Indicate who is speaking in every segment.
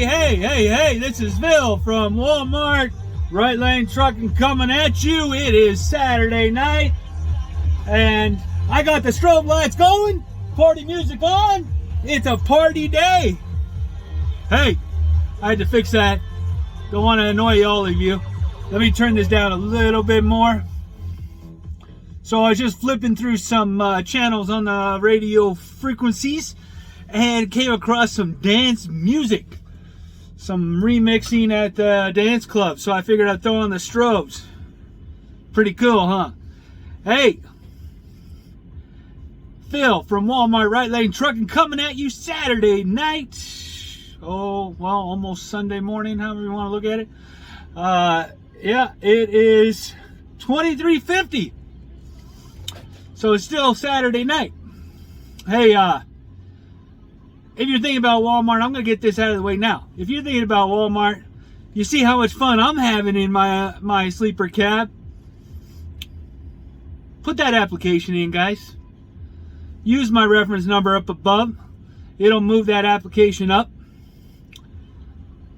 Speaker 1: Hey, this is Phil from Walmart. Right Lane Trucking coming at you. It is Saturday night, and I got the strobe lights going, party music on. It's a party day. Hey, I had to fix that. Don't want to annoy all of you. Let me turn this down a little bit more. So I was just flipping through some channels on the radio frequencies and came across some dance music. Some remixing at the dance club. So I figured I'd throw on the strobes. Pretty cool, huh? Hey, Phil from Walmart Right Lane Trucking coming at you Saturday night. Oh, well, almost Sunday morning, however you want to look at it. Yeah, it is 23:50. So it's still Saturday night. Hey, if you're thinking about Walmart, I'm going to get this out of the way now. If you're thinking about Walmart, you see how much fun I'm having in my sleeper cab. Put that application in, guys. Use my reference number up above. It'll move that application up.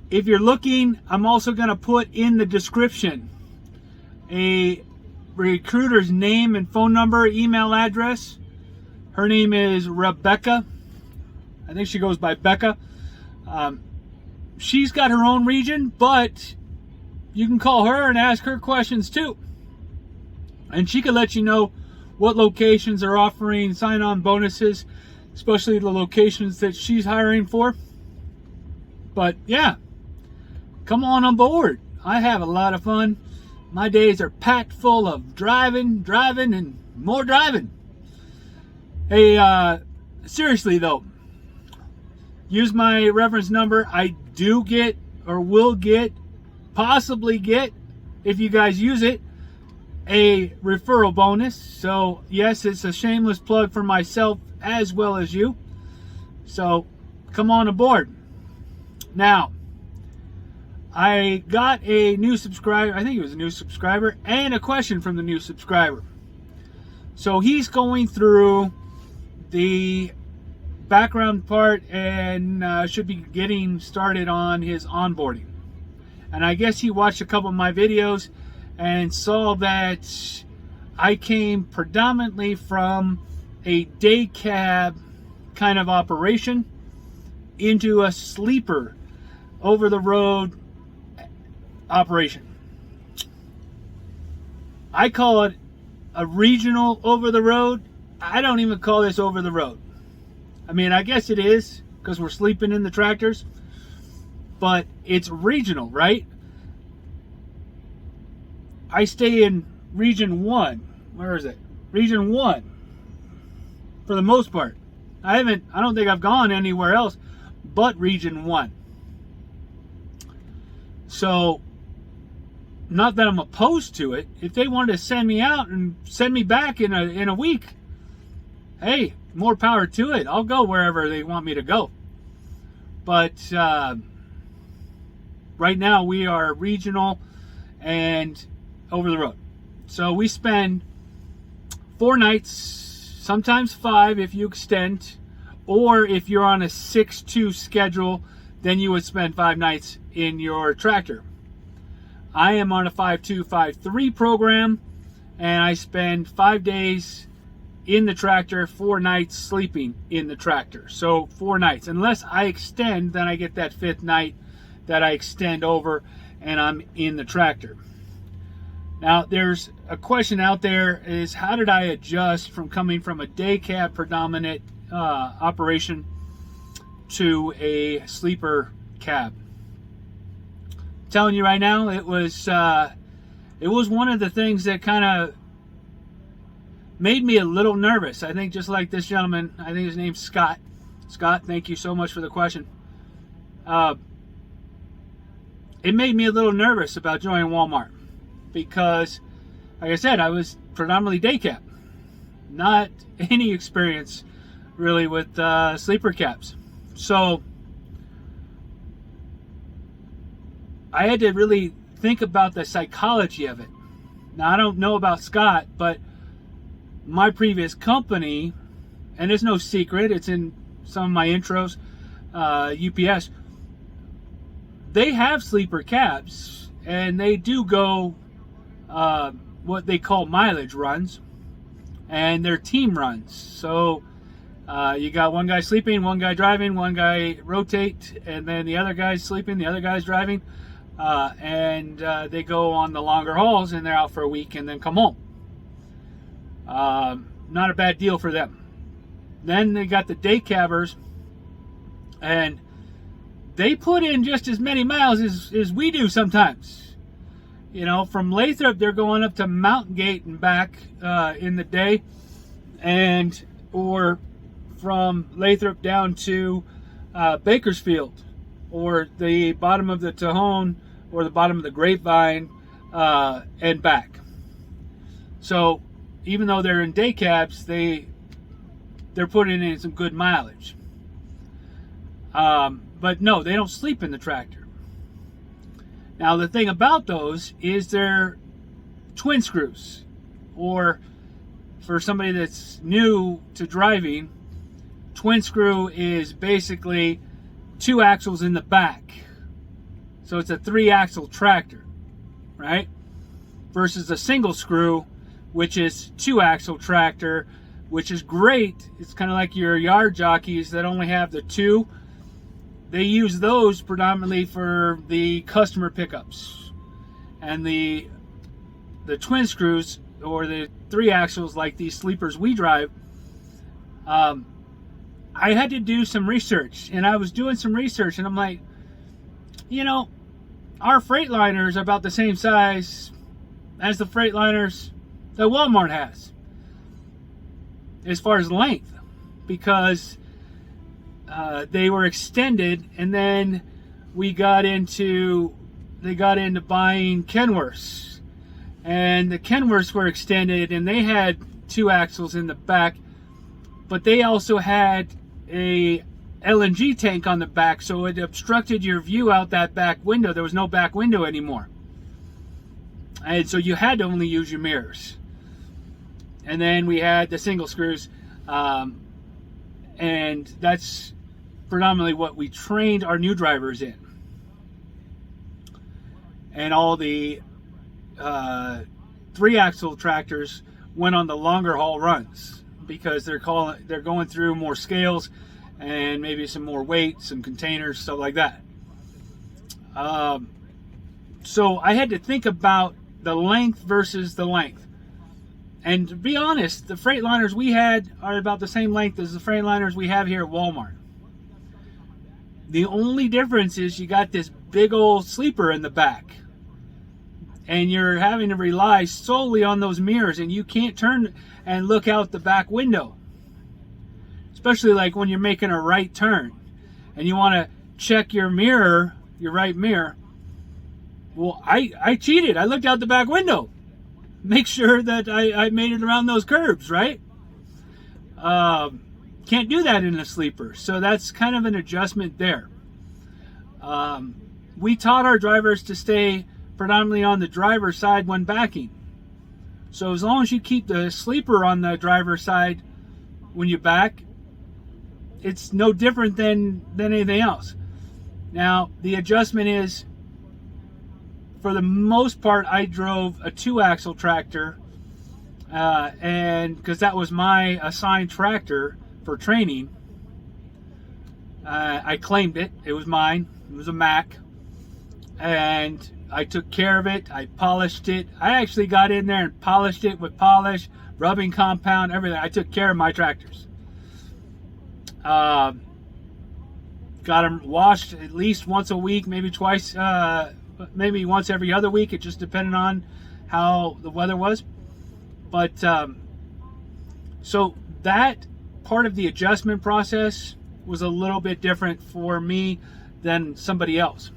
Speaker 1: If you're looking, I'm also going to put in the description a recruiter's name and phone number, email address. Her name is Rebekah. I think she goes by Bekah. She's got her own region, but you can call her and ask her questions too. And she can let you know what locations are offering sign-on bonuses, especially the locations that she's hiring for. But yeah, come on board. I have a lot of fun. My days are packed full of driving, and more driving. Hey, seriously though, use my reference number. I do get, or will get, possibly get, if you guys use it, a referral bonus. So yes, it's a shameless plug for myself as well as you. So come on aboard. Now, I got a new subscriber, I think it was a new subscriber, and a question from the new subscriber. So he's going through the background part and should be getting started on his onboarding. And I guess he watched a couple of my videos and saw that I came predominantly from a day cab kind of operation into a sleeper over the road operation. I call it a regional over the road. I don't even call this over the road. I mean, I guess it is because we're sleeping in the tractors, but it's regional, right? I stay in region 1. Where is it? Region 1 for the most part. I don't think I've gone anywhere else but region 1. So, not that I'm opposed to it. If they wanted to send me out and send me back in a week, hey, more power to it. I'll go wherever they want me to go. But right now we are regional and over the road. So we spend 4 nights, sometimes 5 if you extend, or if you're on a 6-2 schedule, then you would spend 5 nights in your tractor. I am on a 5-2, 5-3 program, and I spend 5 days in the tractor, 4 nights sleeping in the tractor. So 4 nights. Unless I extend, then I get that 5th night that I extend over and I'm in the tractor. Now, there's a question out there is, how did I adjust from coming from a day cab predominant operation to a sleeper cab? I'm telling you right now, it was one of the things that kind of made me a little nervous. I think just like this gentleman, I think his name's Scott. Scott, thank you so much for the question. It made me a little nervous about joining Walmart because, like I said, I was predominantly day cab. Not any experience really with sleeper cabs. So I had to really think about the psychology of it. Now, I don't know about Scott, but my previous company, and it's no secret, it's in some of my intros, UPS, they have sleeper cabs, and they do go what they call mileage runs, and they're team runs. So you got one guy sleeping, one guy driving, one guy rotate, and then the other guy's sleeping, the other guy's driving, and they go on the longer hauls, and they're out for a week and then come home. Not a bad deal for them. Then they got the day cabbers, and they put in just as many miles as we do sometimes. You know, from Lathrop, they're going up to Mountain Gate and back in the day, or from Lathrop down to Bakersfield, or the bottom of the Tejon, or the bottom of the Grapevine, and back. So even though they're in day cabs, they're putting in some good mileage. But no, they don't sleep in the tractor. Now the thing about those is they're twin screws, or for somebody that's new to driving, twin screw is basically 2 axles in the back. So it's a 3-axle tractor, right? Versus a single screw, which is 2-axle tractor, which is great. It's kind of like your yard jockeys that only have the 2. They use those predominantly for the customer pickups. And the twin screws, or the 3 axles like these sleepers we drive, I had to do some research, and I was doing some research, and I'm like, you know, our Freightliners are about the same size as the Freightliners that Walmart has as far as length, because they were extended, and then they got into buying Kenworths, and the Kenworths were extended, and they had 2 axles in the back, but they also had a LNG tank on the back, so it obstructed your view out that back window. There was no back window anymore, and so you had to only use your mirrors. And then we had the single screws, and that's predominantly what we trained our new drivers in. And all the 3-axle tractors went on the longer haul runs, because they're going through more scales and maybe some more weight, some containers, stuff like that. So I had to think about the length versus the length. And to be honest, the Freightliners we had are about the same length as the Freightliners we have here at Walmart. The only difference is you got this big old sleeper in the back, and you're having to rely solely on those mirrors, and you can't turn and look out the back window, especially like when you're making a right turn and you want to check your mirror, your right mirror. Well, I cheated. I looked out the back window, make sure that I made it around those curves, right? Can't do that in a sleeper, so that's kind of an adjustment there. We taught our drivers to stay predominantly on the driver's side when backing. So as long as you keep the sleeper on the driver's side when you back, it's no different than anything else. Now, the adjustment is, for the most part, I drove a 2-axle tractor, and because that was my assigned tractor for training. I claimed it. It was mine. It was a Mack, and I took care of it. I polished it. I actually got in there and polished it with polish, rubbing compound, everything. I took care of my tractors. Got them washed at least once a week, maybe twice, maybe once every other week. It just depended on how the weather was. But so that part of the adjustment process was a little bit different for me than somebody else.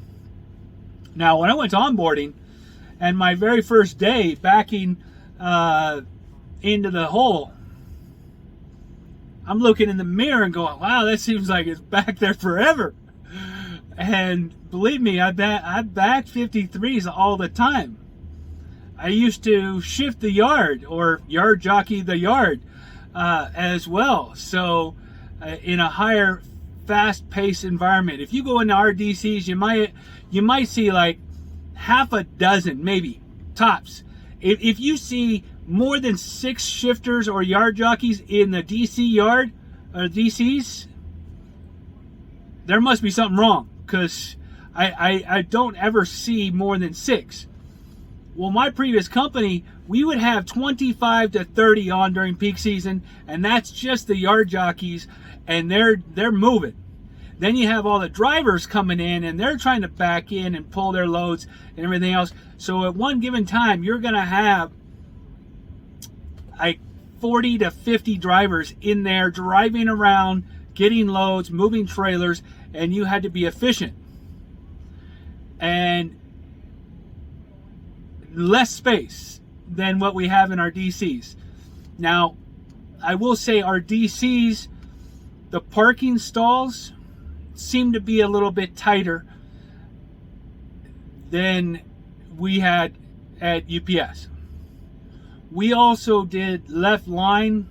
Speaker 1: Now, when I went to onboarding, and my very first day backing into the hole, I'm looking in the mirror and going, wow, that seems like it's back there forever. And believe me, I backed 53s all the time. I used to shift the yard, or yard jockey the yard as well. So in a higher fast-paced environment. If you go into our DCs, you might see like half a dozen, maybe tops. If you see more than 6 shifters or yard jockeys in the DC yard or DCs, there must be something wrong, because I don't ever see more than 6. Well, my previous company, we would have 25 to 30 on during peak season, and that's just the yard jockeys, and they're moving. Then you have all the drivers coming in, and they're trying to back in and pull their loads and everything else. So at one given time, you're going to have like 40 to 50 drivers in there driving around, getting loads, moving trailers, and you had to be efficient. And less space than what we have in our DCs. Now, I will say our DCs, the parking stalls seem to be a little bit tighter than we had at UPS. We also did left line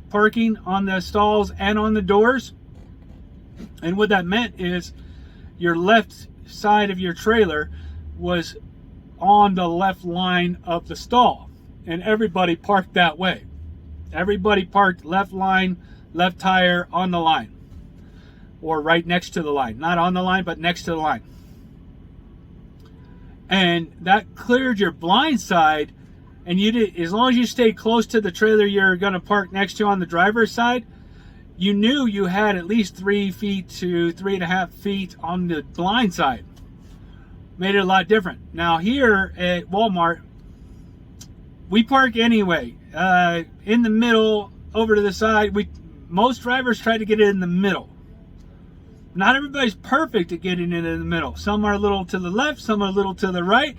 Speaker 1: parking on the stalls and on the doors. And what that meant is your left side of your trailer was on the left line of the stall, and everybody parked that way. Everybody parked left line, left tire on the line, or right next to the line. Not on the line, but next to the line. And that cleared your blind side, and you did, as long as you stayed close to the trailer you're going to park next to on the driver's side, you knew you had at least 3 feet to 3.5 feet on the blind side. Made it a lot different. Now here at Walmart, we park anyway, in the middle, over to the side. Most drivers try to get it in the middle. Not everybody's perfect at getting it in the middle. Some are a little to the left, some are a little to the right,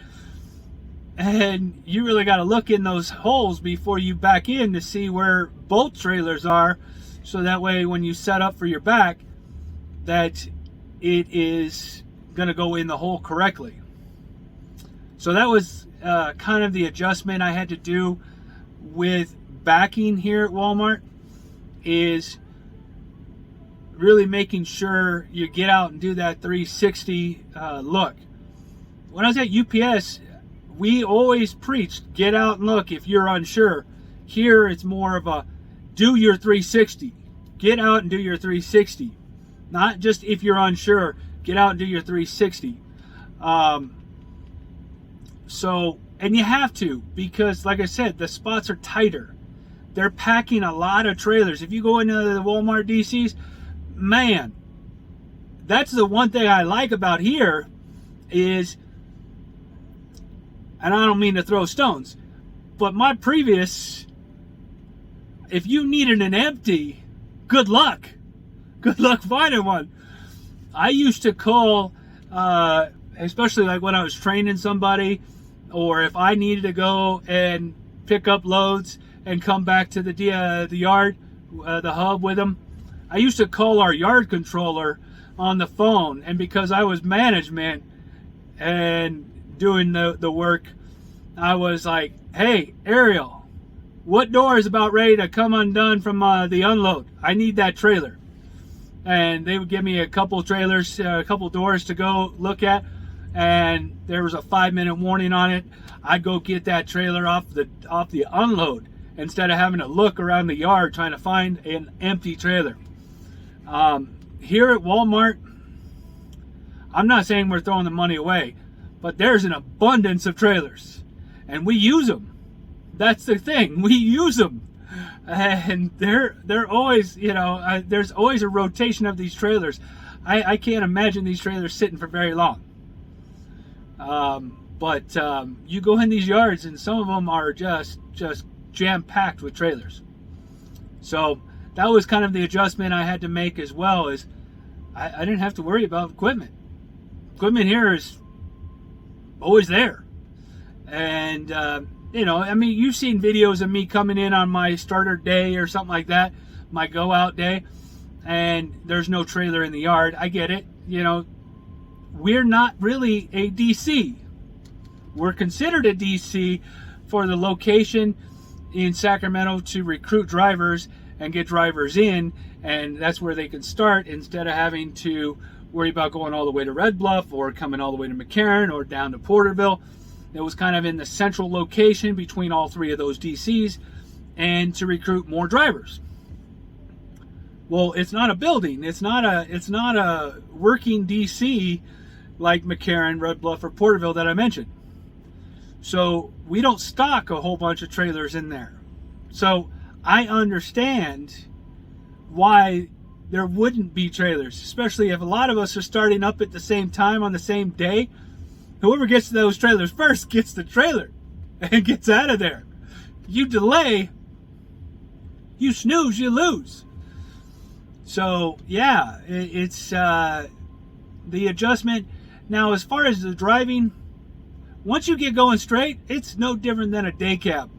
Speaker 1: and you really got to look in those holes before you back in to see where both trailers are, so that way when you set up for your back, that it is going to go in the hole correctly. So that was kind of the adjustment I had to do with backing here at Walmart, is really making sure you get out and do that 360 look. When I was at UPS, we always preached, get out and look if you're unsure. Here it's more of a do your 360. Get out and do your 360. Not just if you're unsure, get out and do your 360. And you have to, because like I said, the spots are tighter. They're packing a lot of trailers. If you go into the Walmart DCs, man, that's the one thing I like about here is, and I don't mean to throw stones, but my previous, if you needed an empty, good luck. Good luck finding one. I used to call, especially like when I was training somebody, or if I needed to go and pick up loads and come back to the yard, the hub with them, I used to call our yard controller on the phone. And because I was management and doing the work, I was like, hey, Ariel, what door is about ready to come undone from the unload? I need that trailer. And they would give me a couple trailers, a couple doors to go look at, and there was a 5-minute warning on it. I'd go get that trailer off the unload instead of having to look around the yard trying to find an empty trailer. Here at Walmart, I'm not saying we're throwing the money away, but there's an abundance of trailers, and we use them. That's the thing, we use them. And they're always, there's always a rotation of these trailers. I can't imagine these trailers sitting for very long. But you go in these yards, and some of them are just jam-packed with trailers. So that was kind of the adjustment I had to make as well, is I didn't have to worry about equipment. Equipment here is always there. And you've seen videos of me coming in on my starter day or something like that, my go out day, and there's no trailer in the yard. I get it. We're not really a DC. We're considered a DC for the location in Sacramento to recruit drivers and get drivers in, and that's where they can start instead of having to worry about going all the way to Red Bluff or coming all the way to McCarran or down to Porterville. It was kind of in the central location between all three of those DCs, and to recruit more drivers. Well, it's not a building. It's not a working DC like McCarran, Red Bluff, or Porterville that I mentioned. So we don't stock a whole bunch of trailers in there. So I understand why there wouldn't be trailers, especially if a lot of us are starting up at the same time on the same day. Whoever gets to those trailers first gets the trailer and gets out of there. You delay, you snooze, you lose. So yeah, it's the adjustment. Now, as far as the driving, once you get going straight, it's no different than a day cab.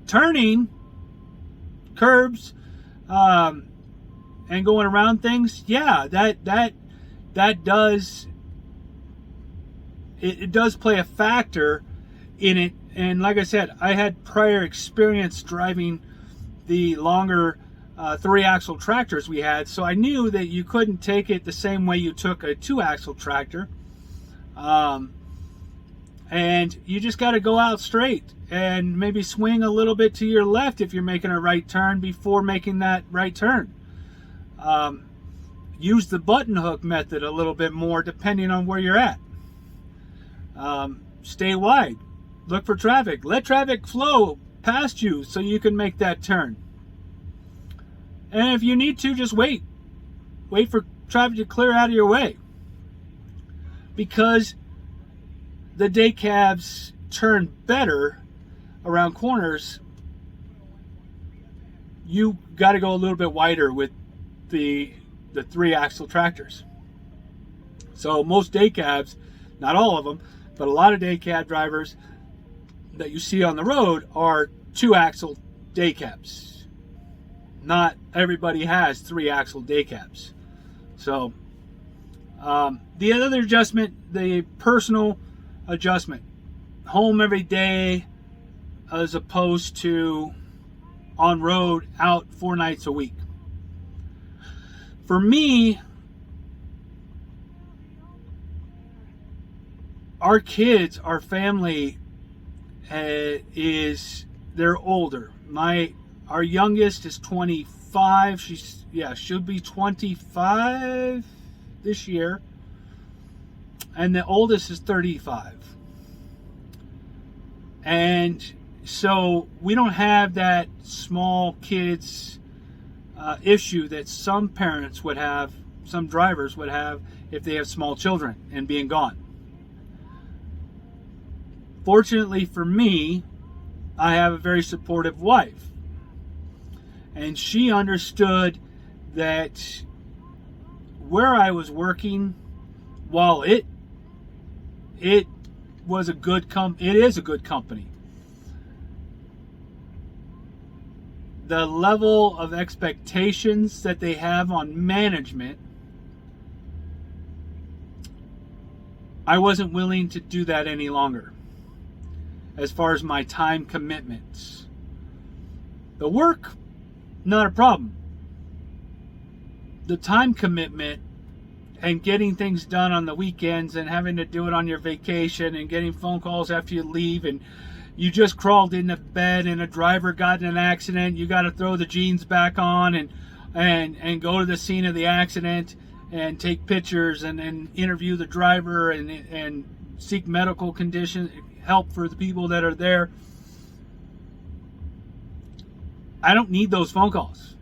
Speaker 1: Turning curbs and going around things, yeah, that does it does play a factor in it. And like I said, I had prior experience driving the longer 3-axle tractors we had, so I knew that you couldn't take it the same way you took a 2-axle tractor, and you just got to go out straight and maybe swing a little bit to your left if you're making a right turn before making that right turn. Use the button hook method a little bit more depending on where you're at. Stay wide, look for traffic, let traffic flow past you so you can make that turn. And if you need to, just wait for traffic to clear out of your way, because the day cabs turn better around corners. You got to go a little bit wider with the 3-axle tractors. So most day cabs, not all of them, but a lot of day cab drivers that you see on the road are 2-axle day cabs. Not everybody has 3-axle day cabs. So the other adjustment, the personal adjustment, home every day as opposed to on road out 4 nights a week. For me, our kids, our family they're older. Our youngest is 25. She'll be 25 this year. And the oldest is 35. And so we don't have that small kids issue that some parents would have, some drivers would have if they have small children and being gone. Fortunately for me, I have a very supportive wife. And she understood that where I was working, while it was it is a good company. The level of expectations that they have on management, I wasn't willing to do that any longer as far as my time commitments. The work, not a problem. The time commitment and getting things done on the weekends and having to do it on your vacation and getting phone calls after you leave and you just crawled into bed and a driver got in an accident, you got to throw the jeans back on and go to the scene of the accident and take pictures and interview the driver and seek medical condition help for the people that are there. I don't need those phone calls.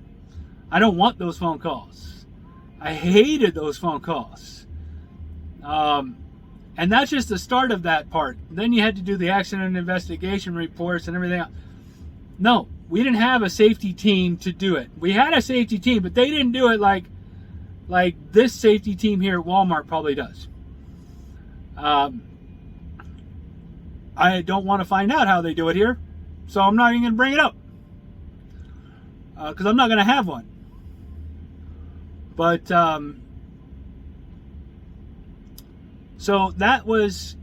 Speaker 1: I don't want those phone calls. I hated those phone calls. And that's just the start of that part. Then you had to do the accident investigation reports and everything else. No, we didn't have a safety team to do it. We had a safety team, but they didn't do it like this safety team here at Walmart probably does. I don't want to find out how they do it here, so I'm not even going to bring it up. Because I'm not going to have one. But so that was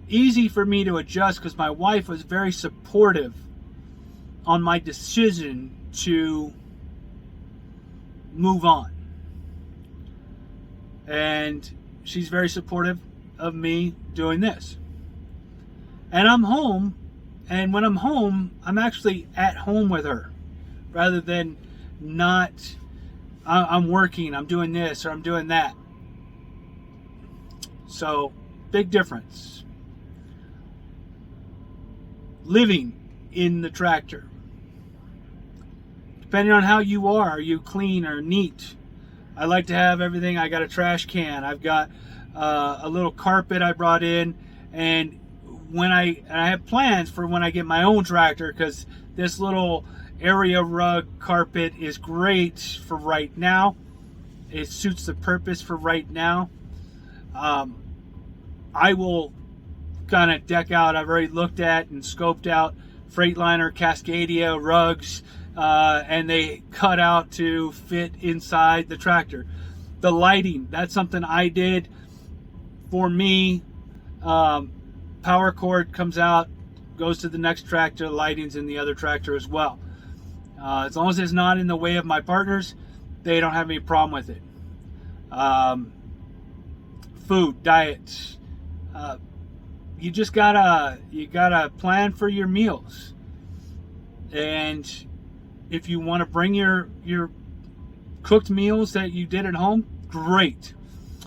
Speaker 1: easy for me to adjust because my wife was very supportive on my decision to move on. And she's very supportive of me doing this. And I'm home, and when I'm home, I'm actually at home with her rather than not, I'm working, I'm doing this, or I'm doing that. So, big difference. Living in the tractor. Depending on how you are you clean or neat? I like to have everything. I got a trash can. I've got a little carpet I brought in, and when I have plans for when I get my own tractor, because this little area rug carpet is great for right now. It suits the purpose for right now. I will kind of deck out. I've already looked at and scoped out Freightliner Cascadia rugs, and they cut out to fit inside the tractor. The lighting, that's something I did for me. Power cord comes out, goes to the next tractor. The lighting's in the other tractor as well. As long as it's not in the way of my partners, they don't have any problem with it. Food, diet. You just gotta plan for your meals. And if you want to bring your cooked meals that you did at home, great.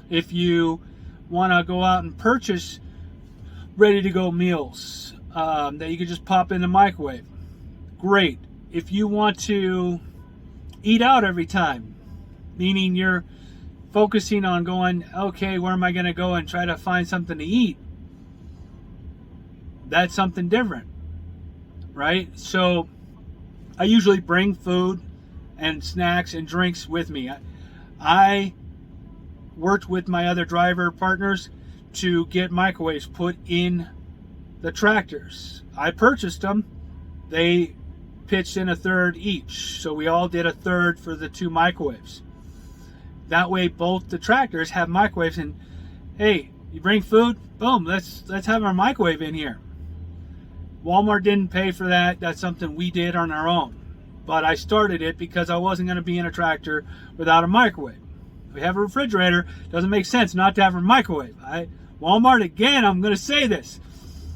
Speaker 1: If you want to go out and purchase ready to go meals that you can just pop in the microwave, great. If you want to eat out every time, meaning you're focusing on going, okay, where am I going to go and try to find something to eat? That's something different, right? So I usually bring food and snacks and drinks with me. I worked with my other driver partners to get microwaves put in the tractors. I purchased them. They pitched in a third each. So we all did a third for the 2 microwaves. That way both the tractors have microwaves, and hey, you bring food, boom, let's have our microwave in here. Walmart didn't pay for that. That's something we did on our own. But I started it because I wasn't going to be in a tractor without a microwave. If we have a refrigerator, it doesn't make sense not to have a microwave. Walmart, again, I'm going to say this.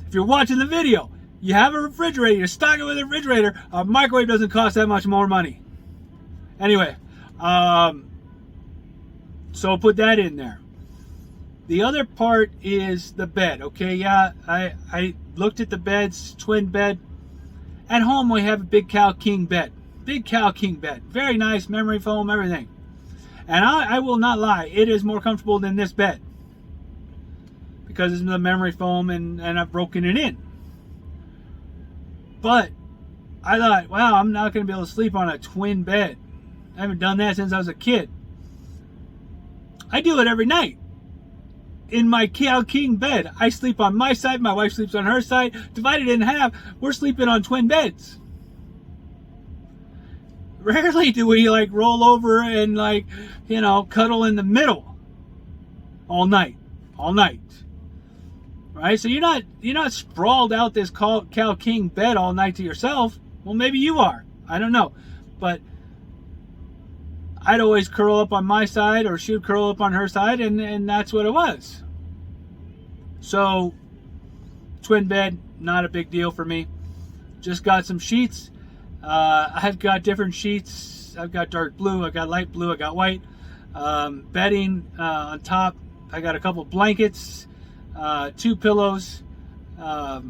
Speaker 1: If you're watching the video, you have a refrigerator, you stock it with a refrigerator, a microwave doesn't cost that much more money. Anyway, so put that in there. The other part is the bed. Okay, yeah, I looked at the beds, twin bed. At home, we have a Big Cow King bed. Big Cow King bed. Very nice, memory foam, everything. And I will not lie, it is more comfortable than this bed, because it's the memory foam and I've broken it in. But I thought, wow, I'm not going to be able to sleep on a twin bed. I haven't done that since I was a kid. I do it every night. In my Cow King bed, I sleep on my side, my wife sleeps on her side, divided in half. We're sleeping on twin beds. Rarely do we roll over and cuddle in the middle all night, right? So you're not sprawled out this Cow King bed all night to yourself. Well, maybe you are, I don't know, but I'd always curl up on my side, or she'd curl up on her side, and that's what it was. So, twin bed, not a big deal for me. Just got some sheets. I've got different sheets. I've got dark blue, I've got light blue, I got white. Bedding on top. I got a couple blankets, 2 pillows. The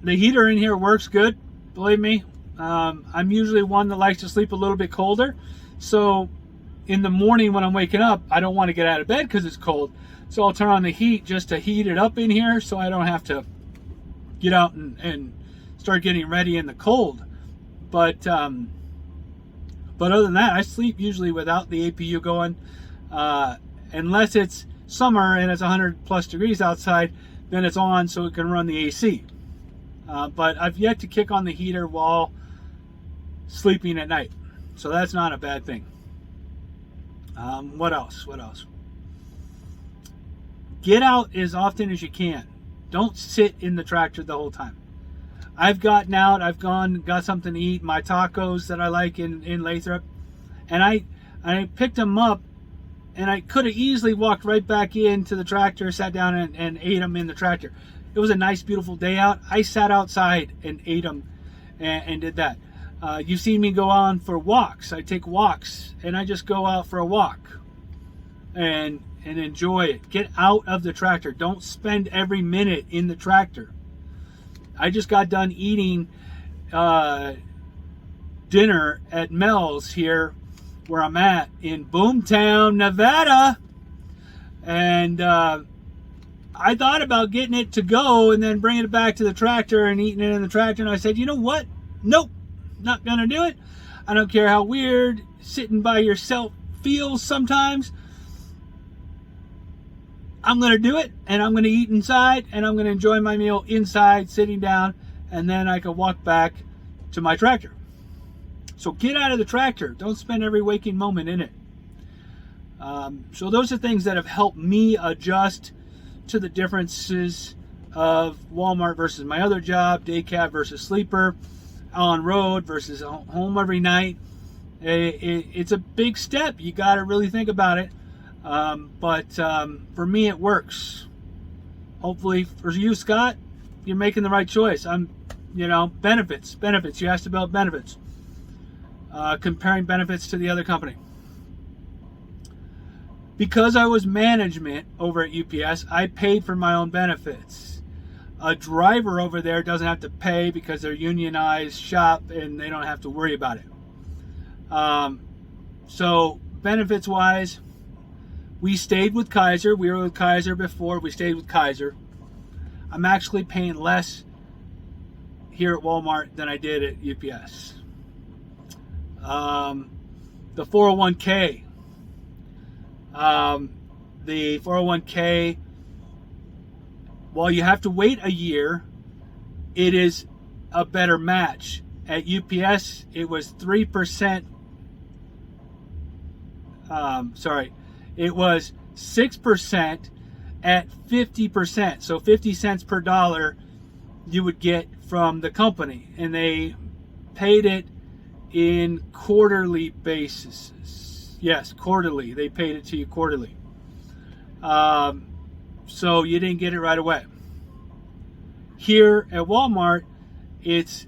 Speaker 1: heater in here works good, believe me. I'm usually one that likes to sleep a little bit colder. So in the morning when I'm waking up, I don't want to get out of bed because it's cold. So I'll turn on the heat just to heat it up in here, so I don't have to get out and start getting ready in the cold. But other than that, I sleep usually without the APU going, unless it's summer and it's 100 plus degrees outside, then it's on so it can run the AC. But I've yet to kick on the heater while sleeping at night, so that's not a bad thing. What else? Get out as often as you can. Don't sit in the tractor the whole time. I've gotten out, I've got something to eat, my tacos that I like in Lathrop, and I picked them up, and I could have easily walked right back into the tractor, sat down and ate them in the tractor. It was a nice, beautiful day out. I sat outside and ate them and did that. You've seen me go on for walks. I take walks, and I just go out for a walk and enjoy it. Get out of the tractor. Don't spend every minute in the tractor. I just got done eating dinner at Mel's here where I'm at in Boomtown, Nevada. And I thought about getting it to go and then bringing it back to the tractor and eating it in the tractor. And I said, you know what? Nope, not going to do it. I don't care how weird sitting by yourself feels sometimes. I'm going to do it, and I'm going to eat inside, and I'm going to enjoy my meal inside, sitting down, and then I can walk back to my tractor. So get out of the tractor. Don't spend every waking moment in it. So those are things that have helped me adjust to the differences of Walmart versus my other job, day cab versus sleeper, on road versus home every night. It's a big step. You got to really think about it. But for me, it works. Hopefully for you, Scott, you're making the right choice. Benefits. You asked about benefits. Comparing benefits to the other company. Because I was management over at UPS, I paid for my own benefits. A driver over there doesn't have to pay because they're unionized shop and they don't have to worry about it. So benefits wise, we stayed with Kaiser. We were with Kaiser before. We stayed with Kaiser. I'm actually paying less here at Walmart than I did at UPS. The 401k. The 401k, while you have to wait a year, it is a better match. At UPS, it was 3%. It was 6% at 50%. So 50 cents per dollar you would get from the company. And they paid it in quarterly basis. Yes, quarterly. They paid it to you quarterly. So you didn't get it right away. Here at Walmart, it's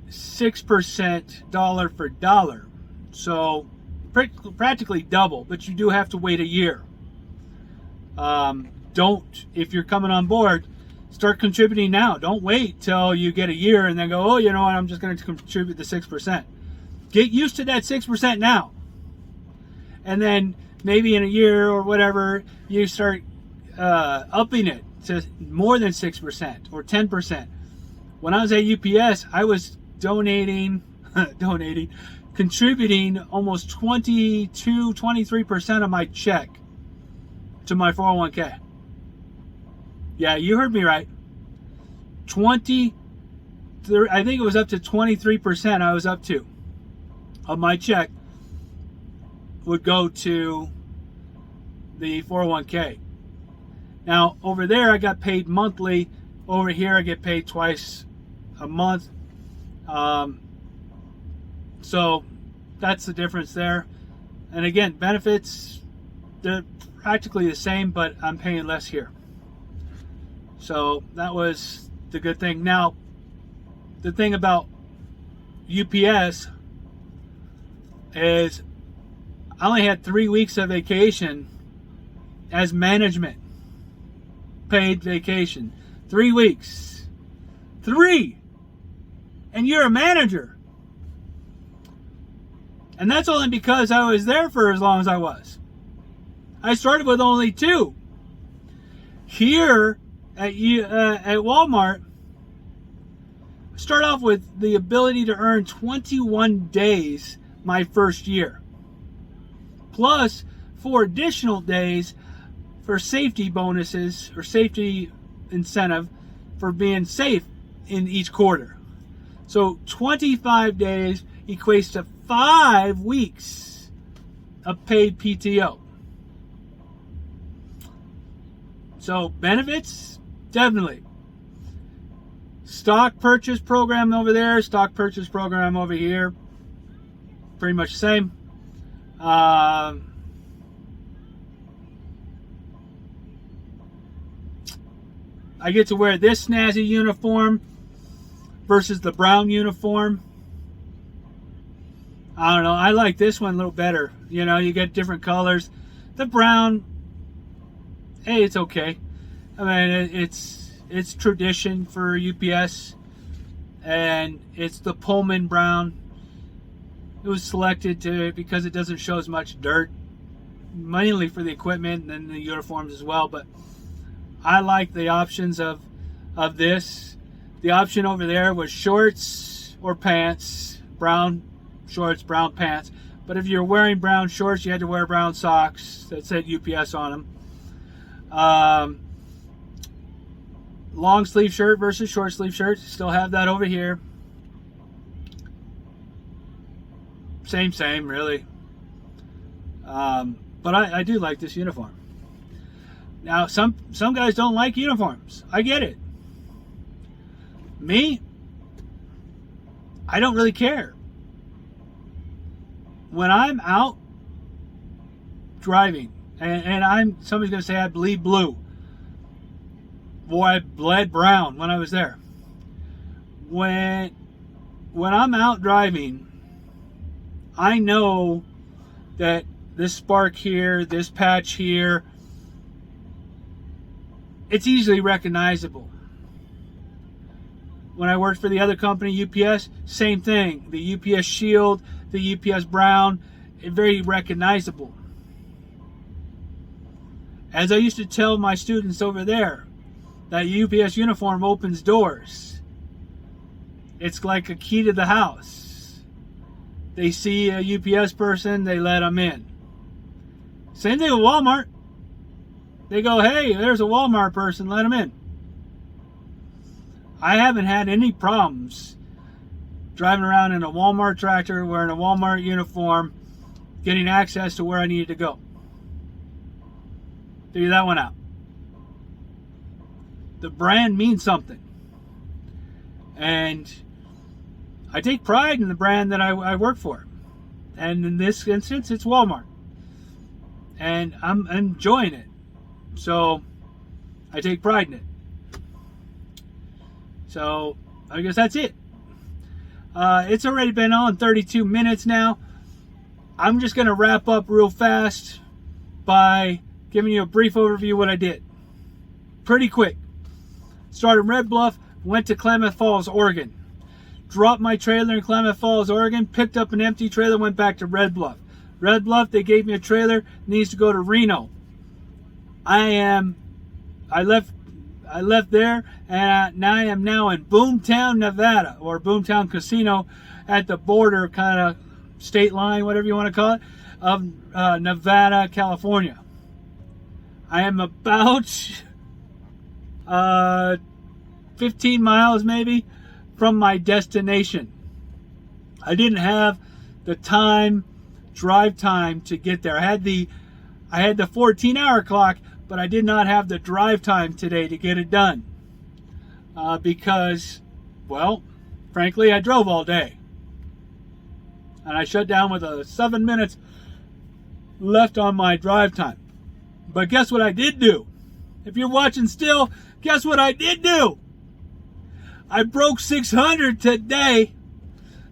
Speaker 1: 6% dollar for dollar. So practically double, but you do have to wait a year. If you're coming on board, start contributing now. Don't wait till you get a year and then go, oh, you know what, I'm just going to contribute the 6%. Get used to that 6% now. And then maybe in a year or whatever, you start upping it to more than 6% or 10%. When I was at UPS, I was contributing almost 23% of my check to my 401k. Yeah, you heard me right. I think it was up to 23% I was up to of my check would go to the 401k. Now, over there, I got paid monthly. Over here, I get paid twice a month. So that's the difference there. And again, benefits, they're practically the same, but I'm paying less here. So that was the good thing. Now, the thing about UPS is I only had 3 weeks of vacation as management. Paid vacation. 3 weeks. 3! And you're a manager. And that's only because I was there for as long as I was. I started with only 2. Here at Walmart, I start off with the ability to earn 21 days my first year. Plus 4 additional days for safety bonuses or safety incentive for being safe in each quarter. So 25 days equates to 5 weeks of paid PTO. So benefits, definitely. Stock purchase program over there, stock purchase program over here. Pretty much the same. I get to wear this snazzy uniform versus the brown uniform. I don't know. I like this one a little better. You know, you get different colors. The brown, hey, it's okay. I mean, it's tradition for UPS, and it's the Pullman brown. It was selected because it doesn't show as much dirt, mainly for the equipment and the uniforms as well. But I like the options of this. The option over there was shorts or pants, brown shorts, brown pants. But if you're wearing brown shorts, you had to wear brown socks that said UPS on them. Long sleeve shirt versus short sleeve shirt. Still have that over here. Same, really. But I do like this uniform. Now, some guys don't like uniforms. I get it. Me, I don't really care. When I'm out driving, and somebody's going to say I bleed blue. Boy, I bled brown when I was there. When I'm out driving, I know that this spark here, this patch here, it's easily recognizable. When I worked for the other company, UPS, same thing. The UPS shield, the UPS brown, very recognizable. As I used to tell my students over there, that UPS uniform opens doors. It's like a key to the house. They see a UPS person, they let them in. Same thing with Walmart. They go, hey, there's a Walmart person, let them in. I haven't had any problems driving around in a Walmart tractor, wearing a Walmart uniform, getting access to where I needed to go. Figure that one out. The brand means something. And I take pride in the brand that I work for. And in this instance, it's Walmart. And I'm enjoying it. So I take pride in it. So I guess that's it. It's already been on 32 minutes now. I'm just going to wrap up real fast by giving you a brief overview of what I did. Pretty quick. Started in Red Bluff, went to Klamath Falls, Oregon. Dropped my trailer in Klamath Falls, Oregon, picked up an empty trailer, went back to Red Bluff. Red Bluff, they gave me a trailer, needs to go to Reno. I left there, and I am now in Boomtown, Nevada, or Boomtown Casino at the border, kind of state line, whatever you want to call it, of Nevada, California. I am about 15 miles maybe from my destination. I didn't have the drive time to get there. I had the 14-hour clock, but I did not have the drive time today to get it done. Because, well, frankly, I drove all day. And I shut down with 7 minutes left on my drive time. But guess what I did do? If you're watching still, guess what I did do? I broke 600 today.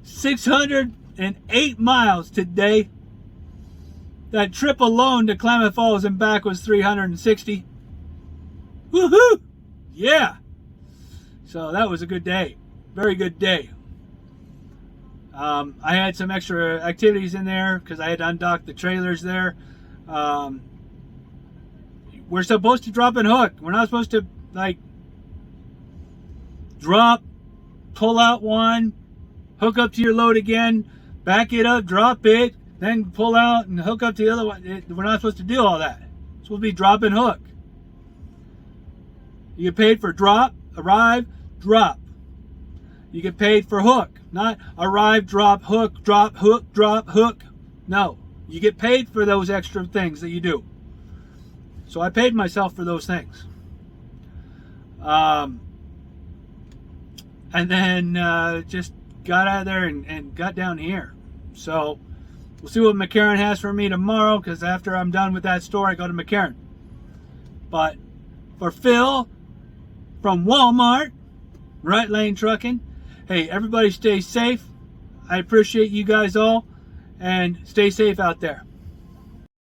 Speaker 1: 608 miles today. That trip alone to Klamath Falls and back was 360. Woohoo! Yeah. So that was a good day. Very good day. I had some extra activities in there because I had to undock the trailers there. We're supposed to drop and hook. We're not supposed to, like, drop, pull out one, hook up to your load again, back it up, drop it, then pull out and hook up to the other one. We're not supposed to do all that. It's supposed to be drop and hook. You get paid for drop, arrive, drop. You get paid for hook, not arrive, drop, hook, drop, hook, drop, hook. No, you get paid for those extra things that you do. So I paid myself for those things. and then just got out of there and got down here. So we'll see what McCarran has for me tomorrow, because after I'm done with that store, I go to McCarran. But for Phil from Walmart, Right Lane Trucking, hey, everybody stay safe. I appreciate you guys all, and stay safe out there.